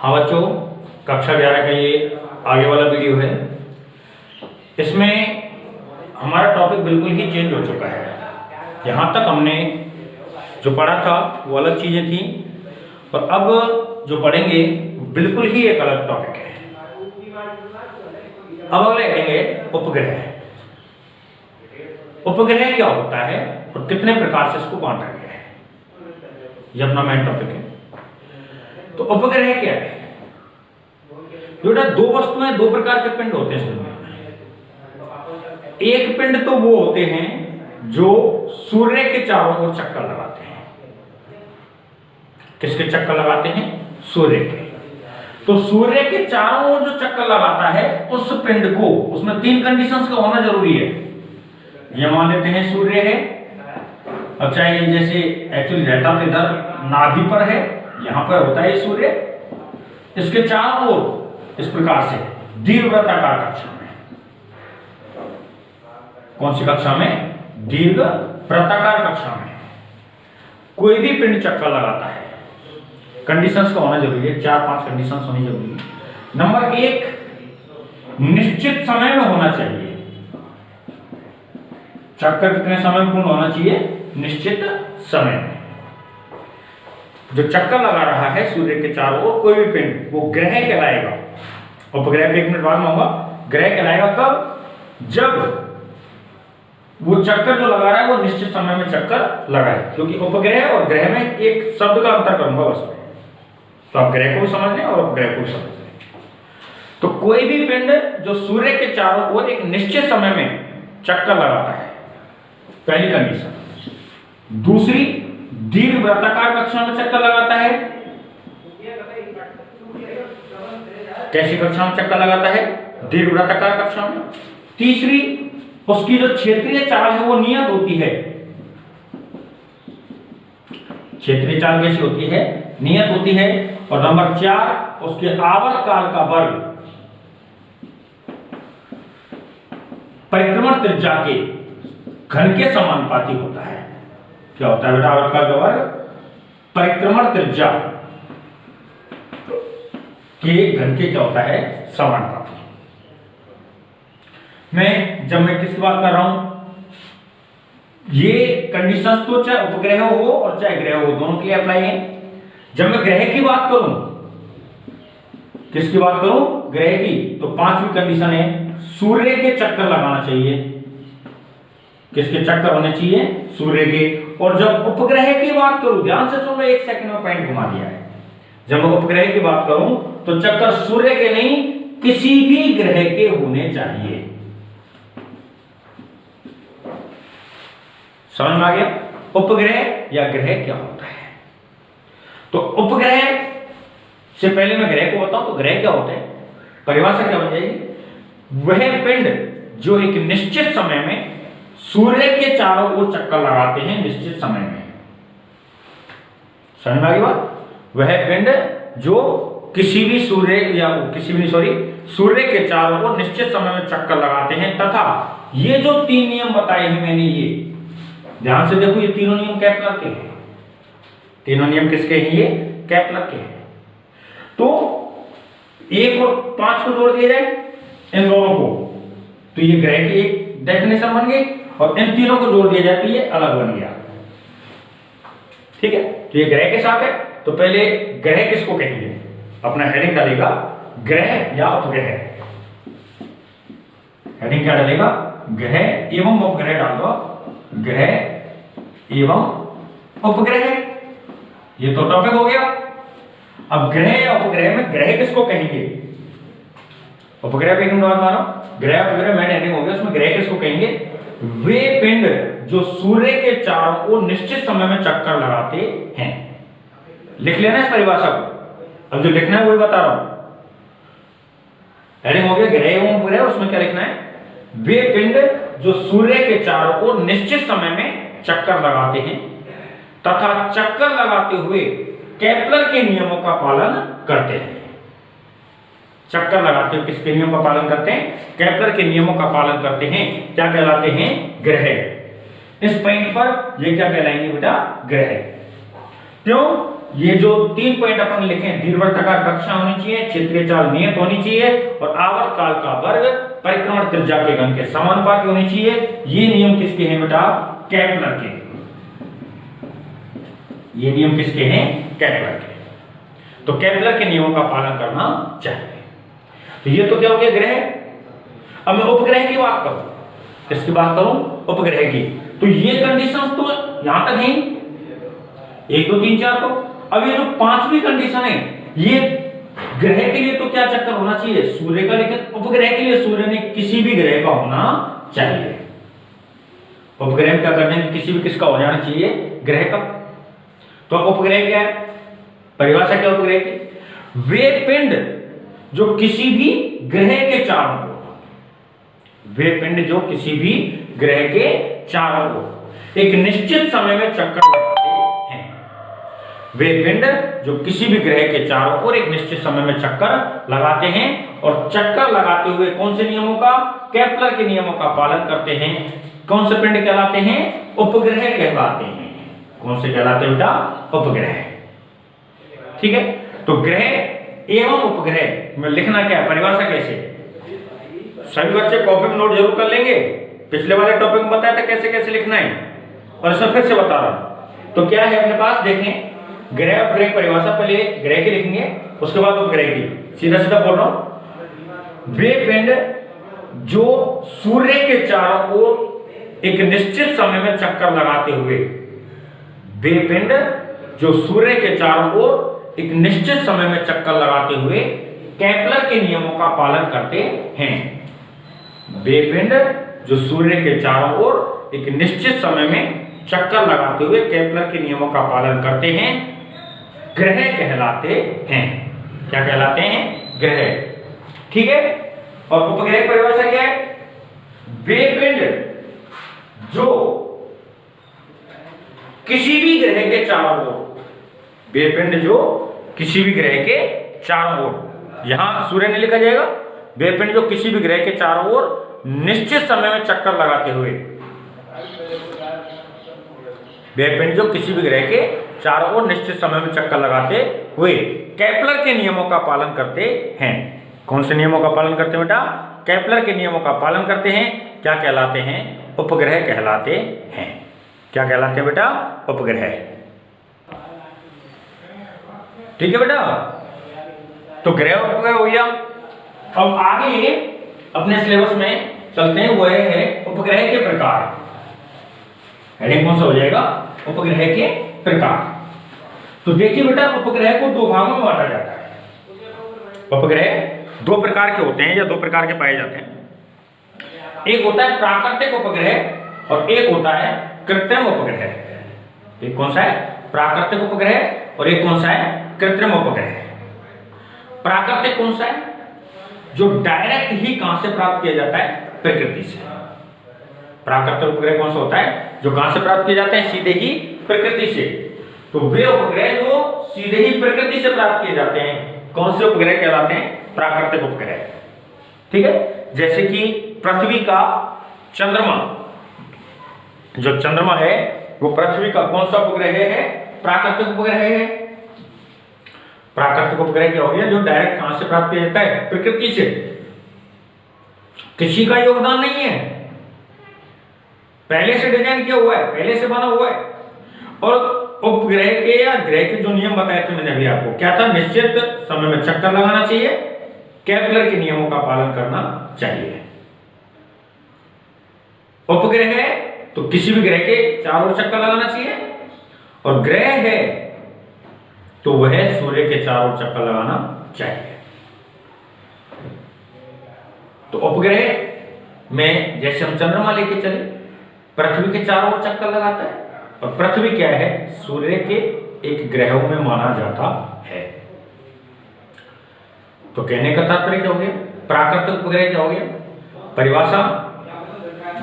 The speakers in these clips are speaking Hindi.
हाँ बच्चों, कक्षा 11 का ये आगे वाला वीडियो है। इसमें हमारा टॉपिक बिल्कुल ही चेंज हो चुका है। यहाँ तक हमने जो पढ़ा था वो अलग चीज़ें थी और अब जो पढ़ेंगे बिल्कुल ही एक अलग टॉपिक है। अब अगले पढ़ेंगे उपग्रह। उपग्रह क्या होता है और कितने प्रकार से इसको बांटा गया है, ये अपना मेन टॉपिक है। तो उपग्रह क्या है? बेटा, दो वस्तुएं, दो प्रकार के पिंड होते हैं इस दुनिया में। एक पिंड तो वो होते हैं जो सूर्य के चारों ओर चक्कर लगाते हैं। किसके चक्कर लगाते हैं? सूर्य के। तो सूर्य के चारों ओर जो चक्कर लगाता है उस पिंड को, उसमें तीन कंडीशंस का होना जरूरी है। ये मान लेते हैं सूर्य है। अब चाहे ये जैसे एक्चुअली रहता तो इधर नाभि पर है, यहां पर होता है सूर्य, इसके चारों ओर इस प्रकार से दीर्घवृत्ताकार कक्षा में। कौन सी कक्षा में? दीर्घवृत्ताकार कक्षा में कोई भी पिंड चक्कर लगाता है। कंडीशंस का होना जरूरी है, 4-5 कंडीशंस होनी जरूरी है। नंबर 1, निश्चित समय में होना चाहिए। चक्कर कितने समय में पूर्ण होना चाहिए? निश्चित समय में। जो चक्कर लगा रहा है सूर्य के चारों ओर कोई भी पिंड, वो ग्रह कहलाएगा। उपग्रह पे 1 मिनट बाद में होगा। ग्रह कहलाएगा कब? जब वो चक्कर जो लगा रहा है वो निश्चित समय में चक्कर लगाए। क्योंकि उपग्रह और ग्रह में एक शब्द का अंतर करूंगा बस, तो आप ग्रह को भी समझ लें और उपग्रह को भी समझ लें। तो कोई भी पिंड जो सूर्य के चारों ओर एक निश्चित समय में चक्कर लगाता है, पहली कंडीशन। दूसरी, दीर्घवृत्ताकार कक्षा में चक्कर लगाता है। कैसी कक्षा में चक्कर लगाता है? दीर्घवृत्ताकार कक्षा में। तीसरी, उसकी जो क्षेत्रीय चाल है वो नियत होती है। क्षेत्रीय चाल कैसी होती है? नियत होती है। और नंबर 4, उसके आवर्त काल का वर्ग परिक्रमण त्रिज्या के घन के समानुपाती होता है। क्या होता है बेटा? आवर्त काल का वर्ग परिक्रमण त्रिज्या के घन के क्या होता है? समानुपाती। जब मैं किसकी बात कर रहा हूं, ये कंडीशंस तो चाहे उपग्रह हो और चाहे ग्रह हो, दोनों के लिए अप्लाई है। जब मैं ग्रह की बात करूं, किसकी बात करूं? ग्रह की, तो 5वीं कंडीशन है सूर्य के चक्कर लगाना चाहिए। किसके चक्कर होने चाहिए? सूर्य के। और जब उपग्रह की बात करूं, ध्यान से सुनो, 1 सेकंड में पॉइंट घुमा दिया है। जब मैं उपग्रह की बात करूं तो चक्कर सूर्य के नहीं, किसी भी ग्रह के होने चाहिए। समझ में आ गया? उपग्रह या ग्रह क्या होता है? तो उपग्रह से पहले मैं ग्रह को बताऊं तो ग्रह क्या होते हैं, परिभाषा क्या बन जाएगी? वह पिंड जो एक निश्चित समय में सूर्य के चारों ओर चक्कर लगाते हैं, निश्चित समय में। समझ में आ गई बात? वह पिंड जो किसी भी सूर्य के चारों ओर निश्चित समय में चक्कर लगाते हैं, तथा ये जो 3 नियम बताए हैं मैंने, ये ध्यान से देखो, ये तीनों नियम केपलर के हैं। तीनों नियम किसके हैं? ये केपलर के हैं। तो 1 और 5 को जोड़ दिया जाए इन दोनों को, तो ये ग्रह की एक डेफिनेशन बन गई, और इन तीनों को जोड़ दिया जाए तो ये अलग बन गया। ठीक है? तो ये ग्रह के साथ है। तो पहले ग्रह किसको कहेंगे? अपना हेडिंग डालेगा ग्रह या उपग्रह। हेडिंग क्या डालेगा? ग्रह एवं उपग्रह डाल दो। ग्रह एवं उपग्रह, ये तो टॉपिक हो गया। अब ग्रह या उपग्रह में ग्रह किसको कहेंगे? उपग्रह पे मारो, ग्रह उपग्रह मैंने हेडिंग हो गया, उसमें ग्रह किसको कहेंगे? वे पिंड जो सूर्य के चारों ओर निश्चित समय में चक्कर लगाते हैं। लिख लेना इस परिभाषा को। अब जो लिखना है वही बता रहा हूं। हेडिंग हो गया ग्रह एवं उपग्रह, उसमें क्या लिखना है? वे पिंड जो सूर्य के चारों ओर निश्चित समय में चक्कर लगाते हैं तथा चक्कर लगाते हुए केपलर के नियमों का पालन करते हैं। चक्कर लगाते हुए किसके नियम का पालन करते हैं? केपलर के नियमों का पालन करते हैं। क्या कहलाते हैं? ग्रह। इस पॉइंट पर ये क्या कहलाएंगे बेटा? ग्रह। क्यों? ये जो 3 पॉइंट अपन लिखे हैं, दीर्घवृत्ताकार कक्षा होनी चाहिए, क्षेत्रीय चाल नियत होनी चाहिए और आवर्त काल का वर्ग परिक्रमण त्रिज्या के घन के समानुपाती होनी चाहिए। ये नियम किसके हैं बेटा? केपलर के। ये नियम किसके हैं? केपलर के। तो केपलर के नियमों का पालन करना चाहिए। तो ये तो क्या हो गया? ग्रह। अब मैं उपग्रह की बात करूं, किसकी बात करूं? उपग्रह की। तो ये कंडीशंस तो यहां तक हैं 1 2 3 4 को। अब ये जो 5वीं कंडीशन है, ये ग्रह के लिए तो क्या चक्कर होना चाहिए? सूर्य का। लेकिन उपग्रह के लिए सूर्य ने किसी भी ग्रह का होना चाहिए। उपग्रह क्या करने हैं? किसी भी किसका हो जाना चाहिए? ग्रह का। तो उपग्रह क्या है? परिभाषा क्या उपग्रह की? वे पिंड जो किसी भी ग्रह के चारों ओर, वे पिंड जो किसी भी ग्रह के चारों ओर एक निश्चित समय में चक्कर लगाते हैं। वे पिंड जो किसी भी ग्रह के चारों ओर एक निश्चित समय में चक्कर लगाते हैं और चक्कर लगाते हुए कौन से नियमों का? केपलर के नियमों का पालन करते हैं। कौन से पिंड कहलाते हैं? उपग्रह कहलाते हैं। कौन से कहलाते हैं बेटा? उपग्रह। ठीक है। तो ग्रह एवं उपग्रह में लिखना क्या है? परिभाषा कैसे? सभी बच्चे कॉपी में नोट जरूर कर लेंगे। पिछले वाले टॉपिक में बताया था कैसे कैसे लिखना है, और इसमें फिर से बता रहा हूं। तो क्या है अपने पास? देखें, ग्रह उपग्रह की परिभाषा पहले ग्रह की लिखेंगे, उसके बाद उपग्रह की। सीधा सीधा बोल रहा हूं। वे पिंड जो सूर्य के चारों ओर एक निश्चित समय में चक्कर लगाते हुए, वे पिंड जो सूर्य के चारों ओर एक निश्चित समय में चक्कर लगाते हुए केपलर के नियमों का पालन करते हैं। वे पिंड जो सूर्य के चारों ओर एक निश्चित समय में चक्कर लगाते हुए केपलर के नियमों का पालन करते हैं, ग्रह कहलाते हैं। क्या कहलाते हैं? ग्रह। ठीक है। और उपग्रह की परिभाषा क्या है? वे पिंड जो किसी भी ग्रह के चारों ओर, वे पिंड जो किसी भी ग्रह के चारों ओर, यहां सूर्य नहीं लिखा जाएगा, वे पिंड जो किसी भी ग्रह के चारों ओर निश्चित समय में चक्कर लगाते हुए, वे पिंड जो किसी भी ग्रह के चारों ओर निश्चित समय में चक्कर लगाते हुए केपलर के नियमों का पालन करते हैं। कौन से नियमों का पालन करते हैं बेटा? केपलर के नियमों का पालन करते हैं। क्या कहलाते हैं? उपग्रह कहलाते हैं। क्या कहलाते हैं बेटा? उपग्रह। ठीक है बेटा। तो ग्रह उपग्रह हो गया। अब आगे अपने सिलेबस में चलते हैं, वो है उपग्रह के प्रकार। हेडिंग कौन सा हो जाएगा? उपग्रह के प्रकार। तो देखिए बेटा, उपग्रह को 2 भागों में बांटा जाता है। उपग्रह 2 प्रकार के होते हैं या 2 प्रकार के पाए जाते हैं। एक होता है प्राकृतिक उपग्रह और एक होता है कृत्रिम उपग्रह। एक कौन सा है? प्राकृतिक उपग्रह और एक कौन सा है? कृत्रिम उपग्रह। प्राकृतिक कौन सा है? जो डायरेक्ट ही कहां से प्राप्त किया जाता है? प्रकृति से। प्राकृतिक उपग्रह कौन सा होता है? जो कहां से प्राप्त किए जाते हैं? सीधे ही प्रकृति से। तो वे उपग्रह जो सीधे ही प्रकृति से प्राप्त किए जाते हैं, कौन से उपग्रह कहलाते हैं? प्राकृतिक उपग्रह। ठीक है। जैसे कि पृथ्वी का चंद्रमा, जो चंद्रमा है वो पृथ्वी का कौन सा उपग्रह है? प्राकृतिक उपग्रह है। प्राकृतिक उपग्रह क्या हो गया? जो डायरेक्ट कहां से प्राप्त किया जाता है? प्रकृति से। किसी का योगदान नहीं है, पहले से डिजाइन किया हुआ है, पहले से बना हुआ है। और उपग्रह के या ग्रह के जो नियम बताए थे मैंने अभी आपको, क्या था? निश्चित समय में चक्कर लगाना चाहिए, केपलर के नियमों का पालन करना चाहिए। उपग्रह है तो किसी भी ग्रह के चारों ओर चक्कर लगाना चाहिए, और ग्रह है तो वह सूर्य के चारों ओर चक्कर लगाना चाहिए। तो उपग्रह में जैसे हम चंद्रमा लेके चले, पृथ्वी के चारों ओर चक्कर लगाता है, और पृथ्वी क्या है? सूर्य के एक ग्रहों में माना जाता है। तो कहने का तात्पर्य क्या हो गया? प्राकृतिक उपग्रह क्या हो गया? परिभाषा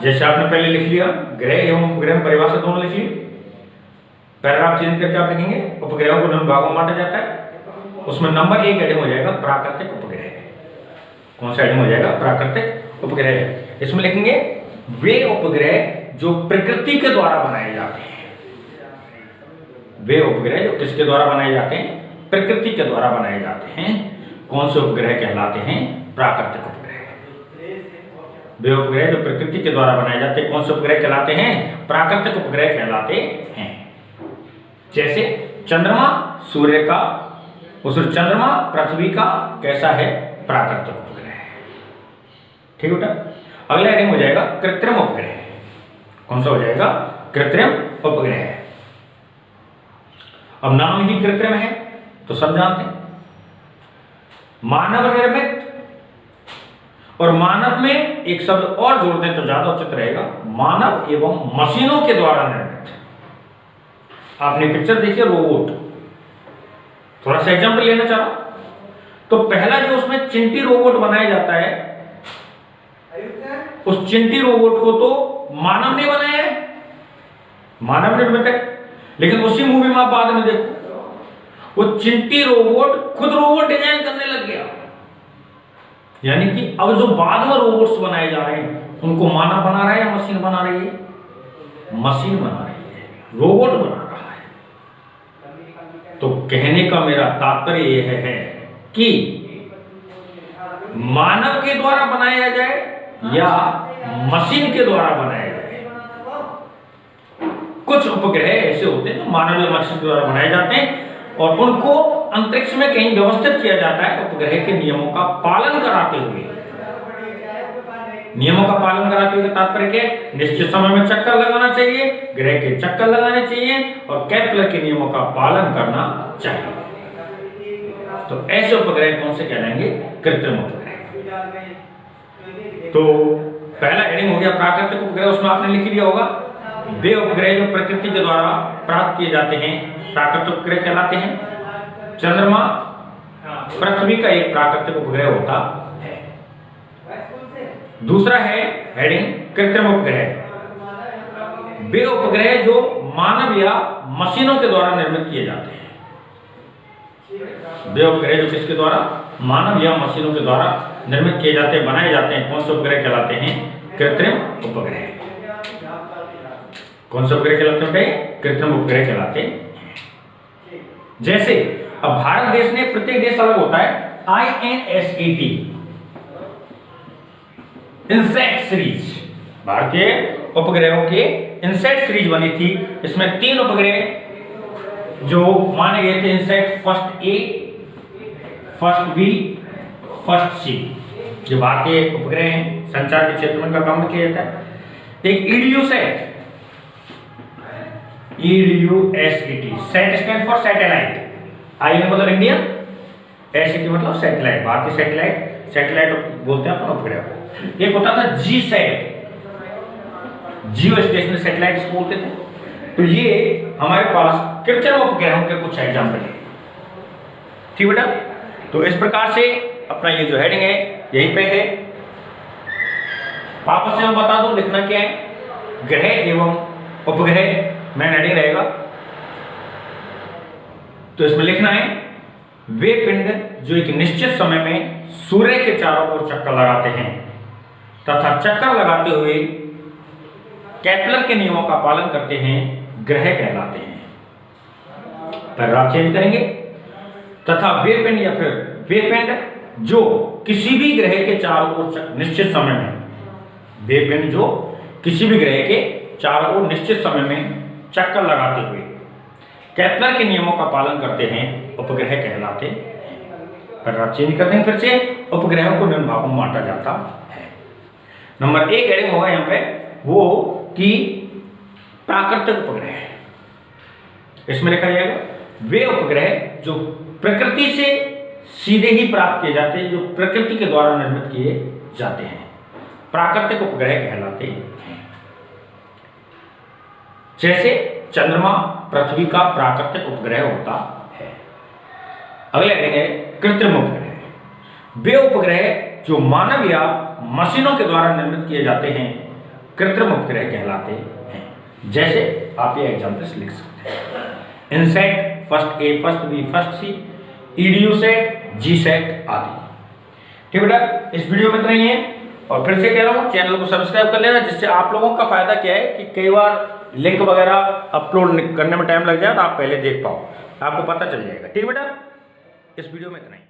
जैसे आपने पहले लिख लिया, ग्रह एवं उपग्रह में परिभाषा दोनों लिखिए। पैराग्राफ चेंज करके आप लिखेंगे उपग्रहों को निम्न भागों में बांटा जाता है। उसमें नंबर 1 हेडिंग हो जाएगा प्राकृतिक उपग्रह। कौन सा हेडिंग हो जाएगा? प्राकृतिक उपग्रह। इसमें लिखेंगे वे उपग्रह जो प्रकृति के द्वारा बनाए जाते हैं। वे उपग्रह जो किसके द्वारा बनाए जाते हैं? प्रकृति के द्वारा बनाए जाते हैं। कौन से उपग्रह कहलाते हैं? प्राकृतिक उपग्रह। वे उपग्रह जो प्रकृति के द्वारा बनाए जाते हैं कौन से उपग्रह कहलाते हैं? प्राकृतिक उपग्रह कहलाते हैं। जैसे चंद्रमा सूर्य का, उस चंद्रमा पृथ्वी का कैसा है? प्राकृतिक उपग्रह। ठीक बेटा। अगला हेडिंग हो जाएगा कृत्रिम उपग्रह। कौन सा हो जाएगा? कृत्रिम उपग्रह। अब नाम ही कृत्रिम है तो सब जानते हैं। मानव निर्मित, और मानव में एक शब्द और जोड़ दें तो ज्यादा उचित रहेगा, मानव एवं मशीनों के द्वारा निर्मित। आपने पिक्चर देखी रोबोट, थोड़ा सा एग्जांपल लेना चाह रहा हूं। तो पहला जो उसमें चिंटी रोबोट बनाया जाता है, उस चिंटी रोबोट को तो मानव ने बनाया है, मानव निर्मित है। लेकिन उसी मूवी में आप बाद में देखो वो चिंटी रोबोट खुद रोबोट डिजाइन करने लग गया। यानी कि अब जो बाद में रोबोट्स बनाए जा रहे हैं उनको मानव बना रहा है या मशीन बना रही है? मशीन बना रही है, रोबोट बना रहा है। तो कहने का मेरा तात्पर्य यह है कि मानव के द्वारा बनाया जाए या मशीन के द्वारा बनाया जाए। कुछ उपग्रह ऐसे होते हैं जो मानव या मशीन के द्वारा बनाए जाते हैं और उनको अंतरिक्ष में कहीं व्यवस्थित किया जाता है उपग्रह के नियमों का पालन कराते हुए। नियमों का पालन कराते हुए तात्पर्य क्या? निश्चित समय में चक्कर लगाना चाहिए, ग्रह के चक्कर लगाने चाहिए और केपलर के नियमों का पालन करना चाहिए। तो ऐसे उपग्रह कौन से कहलाएंगे? कृत्रिम उपग्रह। तो पहला हेडिंग हो गया प्राकृतिक उपग्रह, उसमें आपने लिख दिया होगा वे उपग्रह जो प्रकृति के द्वारा प्राप्त किए जाते हैं प्राकृतिक उपग्रह कहलाते हैं। चंद्रमा पृथ्वी का एक प्राकृतिक उपग्रह होता है। दूसरा है हेडिंग कृत्रिम उपग्रह। वे उपग्रह जो मानव या मशीनों के द्वारा निर्मित किए जाते हैं। वे उपग्रह जो किसके द्वारा? मानव या मशीनों के द्वारा निर्मित किए जाते हैं, बनाए जाते हैं। कौन से उपग्रह कहलाते हैं? कृत्रिम उपग्रह। कौन से उपग्रह कहलाते हैं? कृत्रिम उपग्रह कहलाते हैं। जैसे अब भारत देश ने, प्रत्येक देश अलग होता है, INSET इनसेट सीरीज, भारतीय उपग्रहों के इनसेट सीरीज बनी थी। इसमें 3 उपग्रह जो माने गए थे INSAT, first A, first B, first सी, जो भारतीय उपग्रह हैं, संचार के क्षेत्र में इनका काम किया जाता है। एक EDUSAT, EDUSAT, SAT stand for satellite, I मतलब इंडियन, SAT मतलब सैटेलाइट, भारतीय सैटेलाइट, सैटेलाइट बोलते हैं अपन उपग्रह को। एक होता था GSAT, जियो स्टेशनरी सैटेलाइट बोलते थे। तो ये हमारे पास कृत्रिम उपग्रहों के कुछ एग्जाम्पल है। ठीक बेटा। तो इस प्रकार से अपना ये जो हेडिंग है यहीं पे है। वापस से मैं बता दूं लिखना क्या है। ग्रह एवं उपग्रह मेन हेडिंग रहेगा। तो इसमें लिखना है वे पिंड जो एक निश्चित समय में सूर्य के चारों ओर चक्कर लगाते हैं तथा चक्कर लगाते हुए केपलर के नियमों का पालन करते हैं, ग्रह कहलाते हैं। पैराग्राफ चेंज करेंगे। तथा वे पिंड या फिर वे पिंड जो किसी भी ग्रह के चारों ओर निश्चित समय में, वे पिंड जो किसी भी ग्रह के चारों ओर निश्चित समय में चक्कर लगाते हुए केपलर के नियमों का पालन करते हैं, उपग्रह कहलाते हैं। पैराग्राफ चेंज कर देंगे फिर से। उपग्रहों को निम्न भागों में बांटा जाता है। नंबर 1 हेडिंग होगा यहाँ पे वो कि प्राकृतिक उपग्रह। इसमें लिखा जाएगा वे उपग्रह जो प्रकृति से सीधे ही प्राप्त किए जाते हैं, जो प्रकृति के द्वारा निर्मित किए जाते हैं, प्राकृतिक उपग्रह कहलाते हैं। जैसे चंद्रमा पृथ्वी का प्राकृतिक उपग्रह होता है। अगले हेडिंग है कृत्रिम उपग्रह। वे उपग्रह जो मानव या मशीनों के द्वारा निर्मित किए जाते हैं, कृत्रिम उपग्रह कहलाते हैं। जैसे आप ये एग्जांपल्स लिख सकते हैं। INSAT, first A, first B, first C, EDUSAT, GSAT आदि। ठीक बेटा, इस वीडियो में इतना ही है। और फिर से कह रहा हूँ चैनल को सब्सक्राइब कर लेना, जिससे आप लोगों का फायदा क्या है कि कई बार लिंक वगैरह अपलोड करने में टाइम लग जाए तो आप पहले देख पाओ, आपको पता चल जाएगा। ठीक बेटा, इस वीडियो में इतना ही।